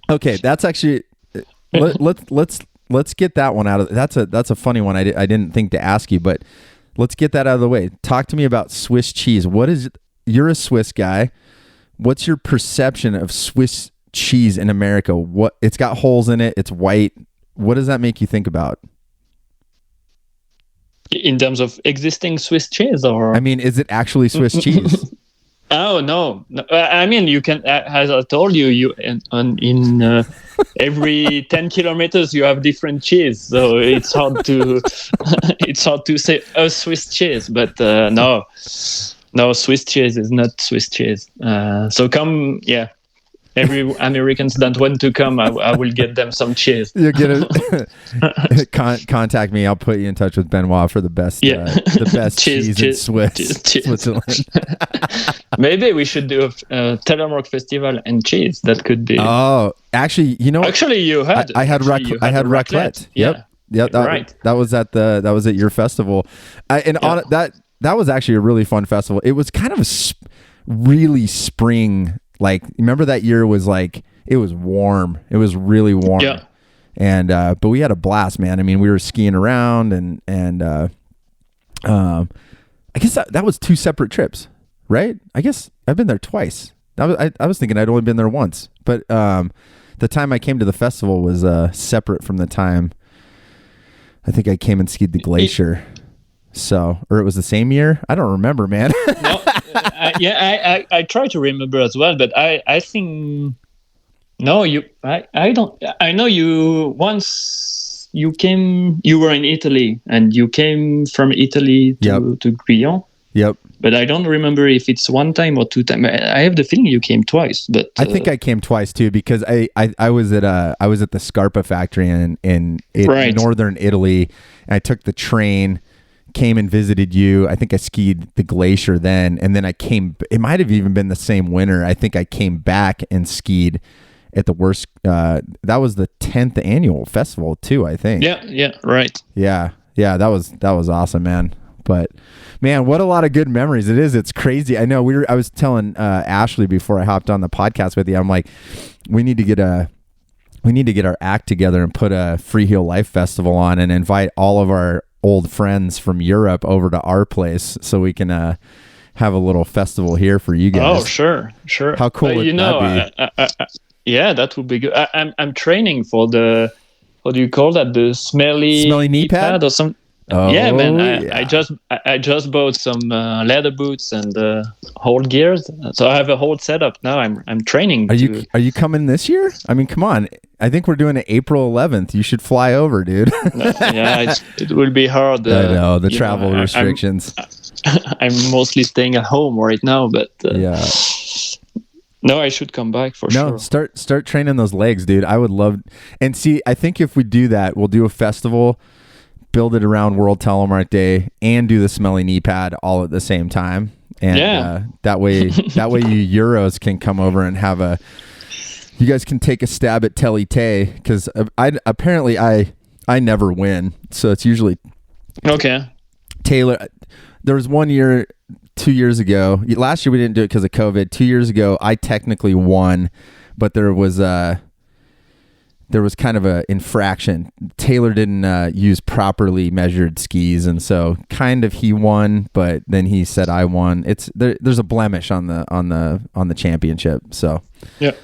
Okay, that's actually let's get that one out of. That's a funny one. I didn't think to ask you, but let's get that out of the way. Talk to me about Swiss cheese. What is it? You're a Swiss guy. What's your perception of Swiss cheese in America? What, it's got holes in it. It's white. What does that make you think about? In terms of existing Swiss cheese, or? I mean, is it actually Swiss cheese? Oh, no. I mean, you can, as I told you, in every 10 kilometers, you have different cheese. So it's hard to say a Swiss cheese, but no, Swiss cheese is not Swiss cheese. So every Americans that want to come, I will get them some cheese. You get it. Contact me. I'll put you in touch with Benoit for the best cheese in Switzerland. Maybe we should do a Telemark festival and cheese. That could be. Oh, actually, you know. Actually, you had. I had raclette. Yep. Yep. Right. That was at your festival. That was actually a really fun festival. It was kind of really spring. Like, remember that year was like, it was warm. It was really warm. Yeah. And, but we had a blast, man. I mean, we were skiing around and I guess that was 2 separate trips, right? I guess I've been there twice. I was thinking I'd only been there once, but, the time I came to the festival was separate from the time I think I came and skied the glacier. So, or it was the same year? I don't remember, man. No, I try to remember as well, but I think no, I don't. I know you once you were in Italy and you came from Italy to Gryon. Yep. But I don't remember if it's one time or two times. I have the feeling you came twice, but I think I came twice too because I was at the Scarpa factory in northern Italy, and I took the train, came and visited you. I think I skied the glacier then, and then I came. It might have even been the same winter. I think I came back and skied at the worst. That was the 10th annual festival too, I think. Yeah, right. Yeah, that was awesome, man. But man, what a lot of good memories it is. It's crazy. I know I was telling Ashley before I hopped on the podcast with you. I'm like, we need to get our act together and put a Freeheel Life festival on and invite all of our old friends from Europe over to our place so we can have a little festival here for you guys. Oh, sure. How cool would that be? Yeah, that would be good. I'm training for the, what do you call that? The smelly knee pad or something. Oh, yeah, man! I just bought some leather boots and whole gears, so I have a whole setup now. I'm training. Are you coming this year? I mean, come on! I think we're doing it April 11th. You should fly over, dude. Yeah, it will be hard. I know the travel restrictions. I'm mostly staying at home right now, but yeah. No, I should come back for sure. No, start training those legs, dude. I would love. And see, I think if we do that, we'll do a festival. Build it around World Telemark Day and do the smelly knee pad all at the same time, and that way you Euros can come over and you guys can take a stab at Telite because I never win, so it's usually okay. Taylor. There was 1 year, 2 years ago. Last year we didn't do it because of COVID. 2 years ago I technically won, but there was kind of a infraction. Taylor didn't use properly measured skis, and so kind of he won, but then he said I won. There's a blemish on the championship. So yeah,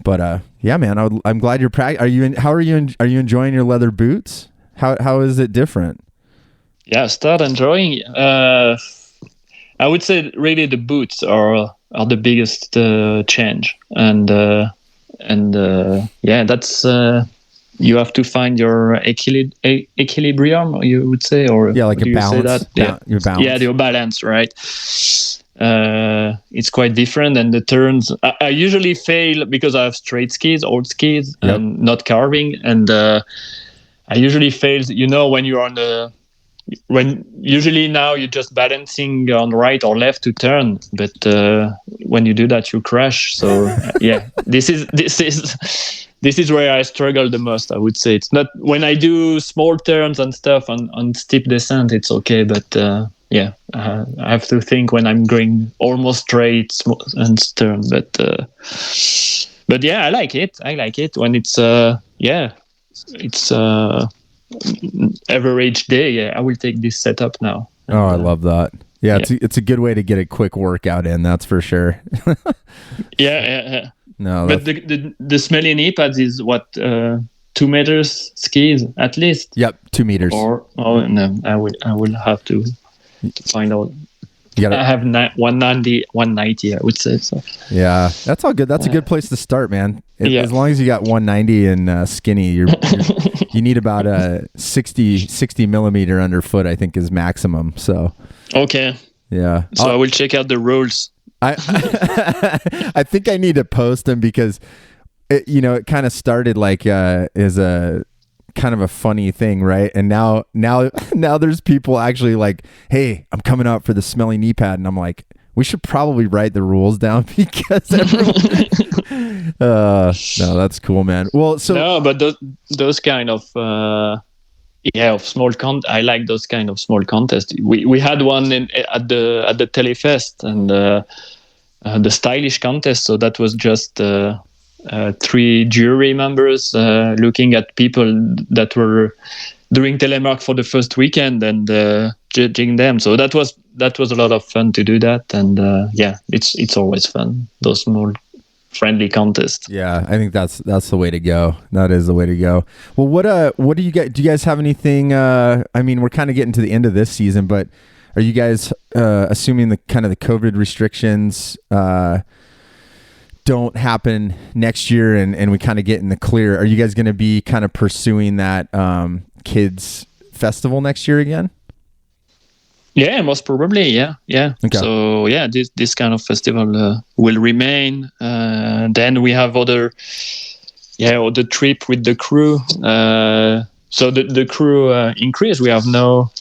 but yeah, man, I'm glad you're practicing. Are you enjoying your leather boots? How is it different? Yeah, start enjoying. I would say really the boots are the biggest change, and yeah, that's you have to find your equilibrium, you would say, or like a balance. Your balance. Yeah, your balance, right? It's quite different, and the turns I usually fail because I have straight skis, old skis, and not carving, and I usually fail. When you're on when usually now you're just balancing on right or left to turn, but when you do that you crash. So yeah, this is where I struggle the most, I would say. It's not when I do small turns and stuff on steep descent, it's okay, but yeah, I have to think when I'm going almost straight and turn, but yeah, I like it when it's average day. Yeah, I will take this setup now. Oh, I love that. Yeah, it's a good way to get a quick workout in, that's for sure. Yeah. No, but the smelly knee pads is what 2 meters skis at least. Yep, 2 meters. No, I will have to find out. I have 190, I would say. So yeah, that's all good. That's a good place to start, man. As long as you got 190 and skinny, you need about a 60 millimeter underfoot, I think, is maximum. So okay, yeah. So I will check out the rules. I think I need to post them because it kind of started like as a kind of a funny thing, right? And now there's people actually like, hey, I'm coming out for the smelly knee pad, and I'm like, we should probably write the rules down because everyone. No, that's cool, man. Well, so no, but those kind of of small I like those kind of small contests. We had one at the Telefest, and the stylish contest. So that was just 3 jury members looking at people that were doing Telemark for the first weekend and judging them. So that was a lot of fun to do that, and yeah, it's always fun, those small friendly contest. Yeah, I think that's the way to go. That is the way to go. Well, what do you guys have anything? I mean, we're kind of getting to the end of this season, but are you guys assuming the kind of the COVID restrictions don't happen next year and we kind of get in the clear? Are you guys going to be kind of pursuing that kids festival next year again? Yeah, most probably. Yeah. Okay. So yeah, this kind of festival will remain. Then we have other trip with the crew. So the crew increased. We have now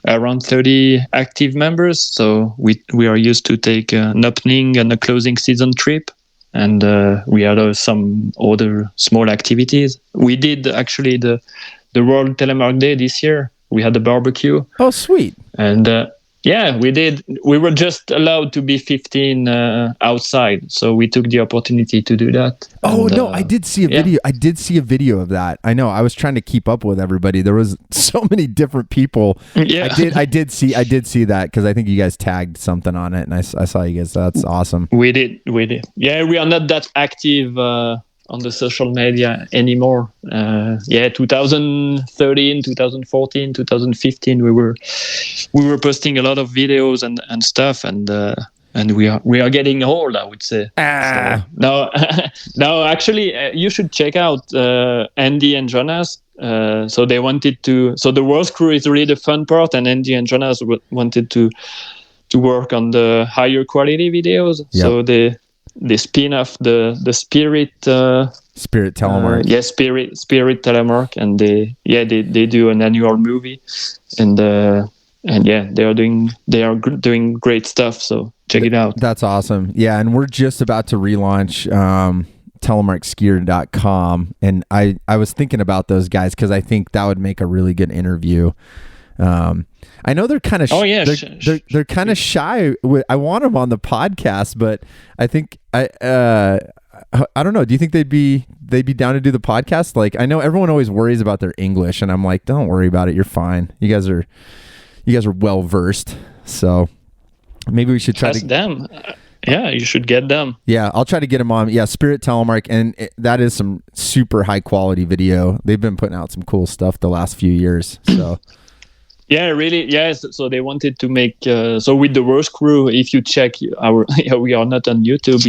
around 30 active members. So we are used to take an opening and a closing season trip, and we had some other small activities. We did actually the World Telemark Day this year. We had a barbecue. Oh, sweet. And we did. We were just allowed to be 15 outside, so we took the opportunity to do that. Oh, and, no, I did see a video. I did see a video of that. I know. I was trying to keep up with everybody. There was so many different people. Yeah. I did see that because I think you guys tagged something on it, and I saw you guys. That's awesome. We did. Yeah, we are not that active on the social media anymore. 2013, 2014, 2015, we were posting a lot of videos and stuff, and we are getting old, I would say. So, now actually, you should check out Andy and Jonas. So they wanted to. So the World Crew is really the fun part, and Andy and Jonas wanted to work on the higher quality videos. Yep. So they spin off the Spirit Telemark. Spirit Telemark, and they do an annual movie, and they are doing great stuff. So check it out. That's awesome. Yeah, and we're just about to relaunch telemarkskier.com, and I was thinking about those guys because I think that would make a really good interview. I know they're kind of they're kind of shy. I want them on the podcast, but I think I don't know. Do you think they'd be down to do the podcast? Like, I know everyone always worries about their English, and I'm like, don't worry about it. You're fine. You guys are well versed. So maybe we should try to them. Yeah, you should get them. Yeah, I'll try to get them on. Yeah, Spirit Telemark, and that is some super high quality video. They've been putting out some cool stuff the last few years. So. Yeah, really. Yes. So they wanted to make. So with the Worst Crew, if you check our, we are not on YouTube.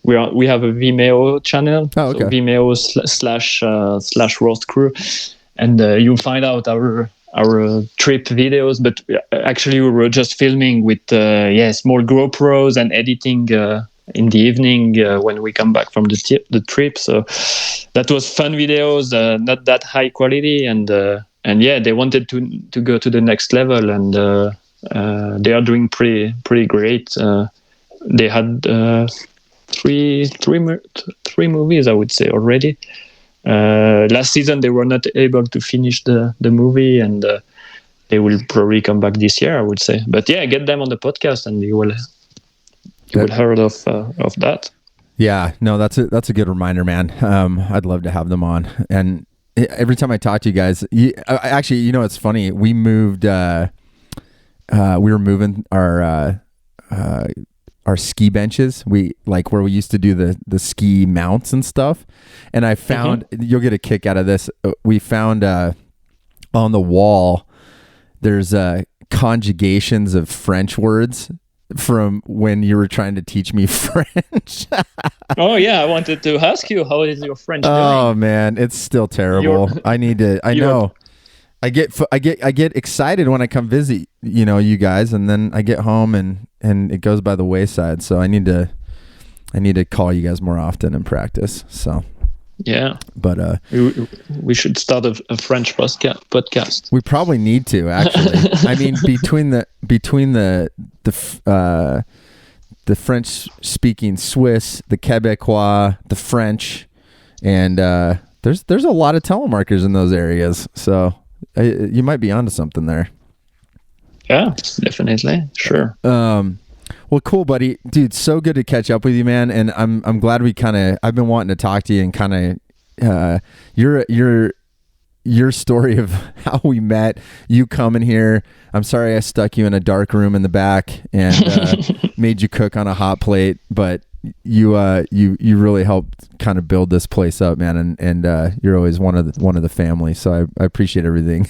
We have a Vimeo channel. Oh, okay. So Vimeo / Worst Crew, and you'll find out our trip videos. But actually, we were just filming with small GoPros and editing in the evening when we come back from the trip. So that was fun videos, not that high quality, and they wanted to go to the next level, and they are doing pretty great. They had three movies, I would say, already. Last season they were not able to finish the movie, and they will probably come back this year, I would say. But yeah, get them on the podcast, and you will heard of that. Yeah, no, that's a good reminder, man. I'd love to have them on. And every time I talk to you guys, actually, you know, it's funny. We moved. We were moving our ski benches. We like where we used to do the ski mounts and stuff. And I found you'll get a kick out of this. We found on the wall there's conjugations of French words from when you were trying to teach me French. Oh yeah, I wanted to ask you, how is your French doing? Oh man, it's still terrible. I know. I get excited when I come visit, you know, you guys, and then I get home and it goes by the wayside. So I need to call you guys more often and practice. So yeah, but we should start a French podcast. We probably need to, actually. I mean, between the French speaking Swiss, the Quebecois, the French, and there's a lot of telemarketers in those areas. So you might be onto something there. Yeah, definitely. Sure. Well, cool, buddy. Dude, so good to catch up with you, man. And I'm glad I've been wanting to talk to you and kind of your story of how we met, you coming here. I'm sorry I stuck you in a dark room in the back and made you cook on a hot plate, but you really helped kind of build this place up, man, and you're always one of the family. So I appreciate everything.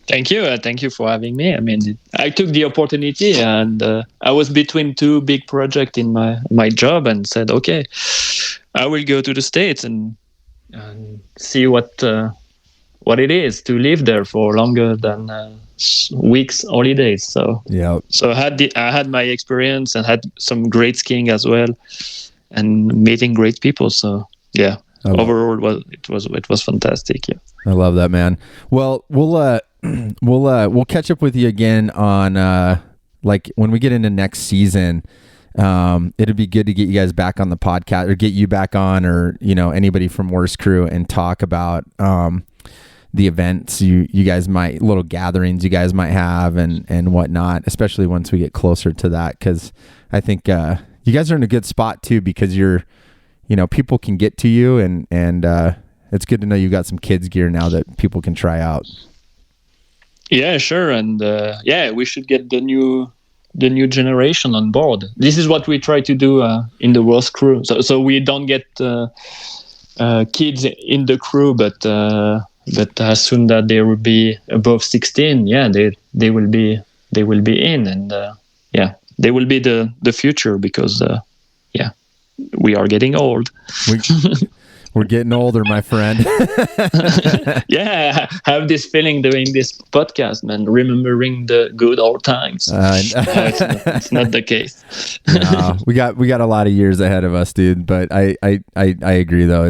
Thank you. Thank you for having me. I mean, I took the opportunity, and I was between two big projects in my job, and said, okay, I will go to the States and see what it is to live there for longer than weeks holidays. So yeah. So I had my experience and had some great skiing as well, and meeting great people. So yeah, overall, it was fantastic. Yeah, I love that, man. Well, we'll catch up with you again on like when we get into next season. It'd be good to get you guys back on the podcast, or get you back on, or anybody from Worst Crew, and talk about the events you guys might, little gatherings you guys might have and whatnot, especially once we get closer to that, because I think you guys are in a good spot too, because people can get to you, and it's good to know you got some kids gear now that people can try out. Yeah, sure. And we should get the new generation on board. This is what we try to do in the Worst Crew. So we don't get kids in the crew, but as soon that they will be above 16, they will be in, and they will be the future, because we are getting old. We're getting older, my friend. Yeah, I have this feeling doing this podcast, man, remembering the good old times. It's not the case. No, we got a lot of years ahead of us, dude. But I agree, though.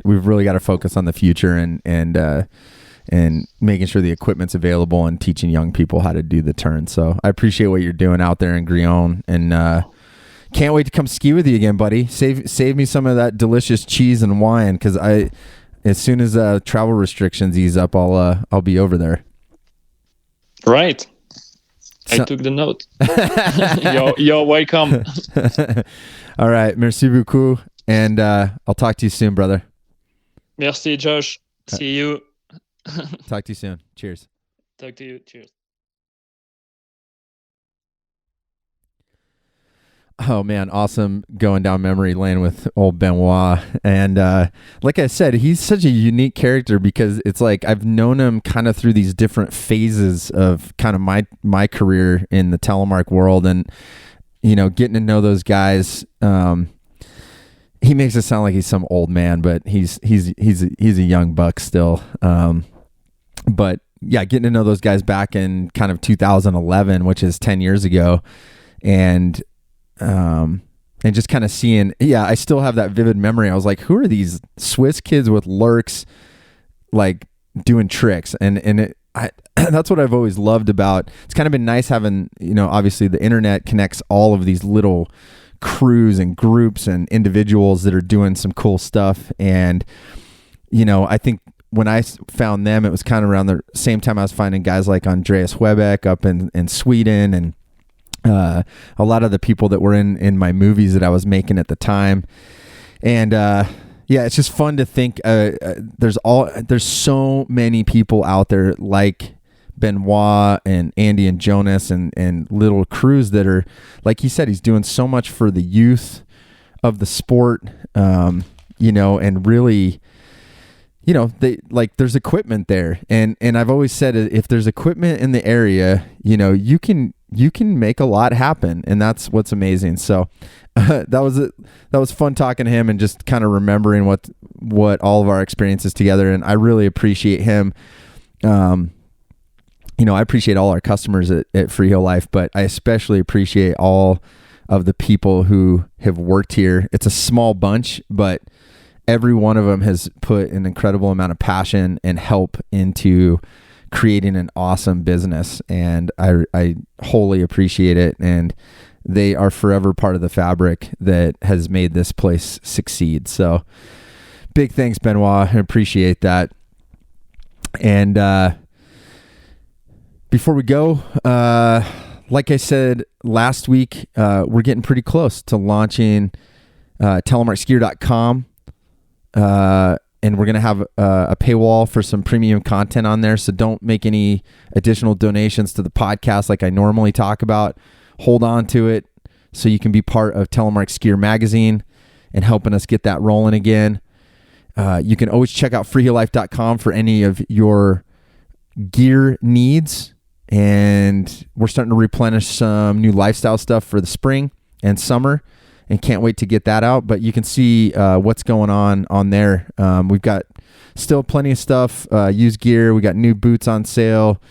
We've really got to focus on the future and making sure the equipment's available and teaching young people how to do the turn. So I appreciate what you're doing out there in Gryon, and can't wait to come ski with you again, buddy. Save me some of that delicious cheese and wine, because as soon as travel restrictions ease up, I'll be over there. Right. I took the note. You're welcome. All right. Merci beaucoup. And I'll talk to you soon, brother. Merci, Josh. See you. Talk to you soon. Cheers. Talk to you. Cheers. Oh man, awesome going down memory lane with old Benoit. And like I said, he's such a unique character, because it's like I've known him kind of through these different phases of kind of my career in the Telemark world, and getting to know those guys. He makes it sound like he's some old man, but he's a young buck still. But yeah, getting to know those guys back in kind of 2011, which is 10 years ago, and just kind of seeing, I still have that vivid memory. I was like, who are these Swiss kids with lurks, like doing tricks? And that's what I've always loved about. It's kind of been nice having, obviously the internet connects all of these little crews and groups and individuals that are doing some cool stuff. And, I think when I found them, it was kind of around the same time I was finding guys like Andreas Webeck up in Sweden, and a lot of the people that were in my movies that I was making at the time. And it's just fun to think there's so many people out there like Benoit and Andy and Jonas and little crews that are, like he said, he's doing so much for the youth of the sport, and really, there's equipment there. And I've always said, if there's equipment in the area, you can make a lot happen, and that's what's amazing. So that was fun talking to him and just kind of remembering what all of our experiences together. And I really appreciate him. I appreciate all our customers at Freeheel Life, but I especially appreciate all of the people who have worked here. It's a small bunch, but every one of them has put an incredible amount of passion and help into creating an awesome business, and I wholly appreciate it, and they are forever part of the fabric that has made this place succeed. So big thanks, Benoit. I appreciate that. And before we go, like I said last week, we're getting pretty close to launching telemarkskier.com. And we're going to have a paywall for some premium content on there. So don't make any additional donations to the podcast like I normally talk about. Hold on to it. so you can be part of Telemark Skier Magazine and helping us get that rolling again. You can always check out freeheellife.com for any of your gear needs. And we're starting to replenish some new lifestyle stuff for the spring and summer, and can't wait to get that out. But you can see what's going on there. We've got still plenty of stuff, used gear. We got new boots on sale,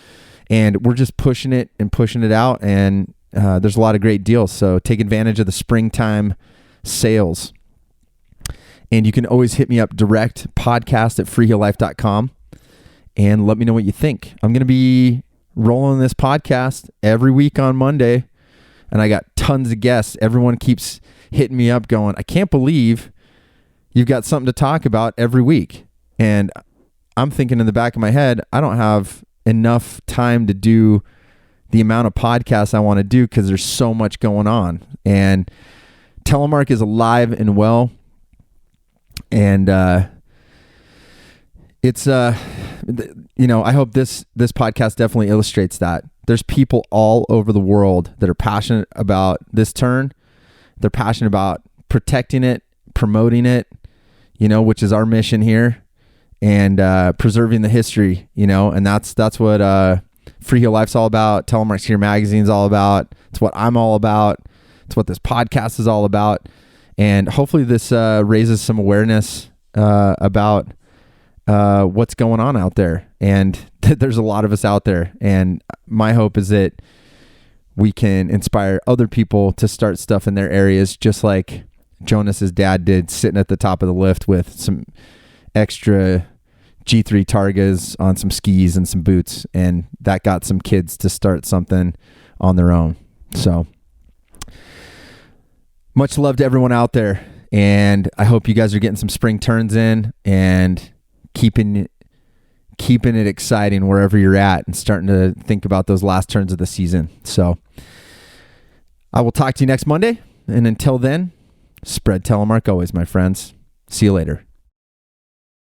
and we're just pushing it out. And there's a lot of great deals. So take advantage of the springtime sales. And you can always hit me up direct, podcast at freeheellife.com, and let me know what you think. I'm going to be rolling this podcast every week on Monday, and I got tons of guests. Everyone keeps hitting me up going, I can't believe you've got something to talk about every week. And I'm thinking in the back of my head, I don't have enough time to do the amount of podcasts I want to do because there's so much going on. And Telemark is alive and well. And it's I hope this podcast definitely illustrates that. There's people all over the world that are passionate about this turn. They're passionate about protecting it, promoting it, which is our mission here, and preserving the history, and that's what Freeheel Life's all about. Telemark Skier Magazine's all about. It's what I'm all about. It's what this podcast is all about. And hopefully this raises some awareness about what's going on out there. And there's a lot of us out there. And my hope is that we can inspire other people to start stuff in their areas, just like Jonas's dad did, sitting at the top of the lift with some extra G3 Targas on some skis and some boots. And that got some kids to start something on their own. So much love to everyone out there, and I hope you guys are getting some spring turns in and keeping it exciting wherever you're at and starting to think about those last turns of the season. So I will talk to you next Monday, and until then, spread Telemark always, my friends. See you later.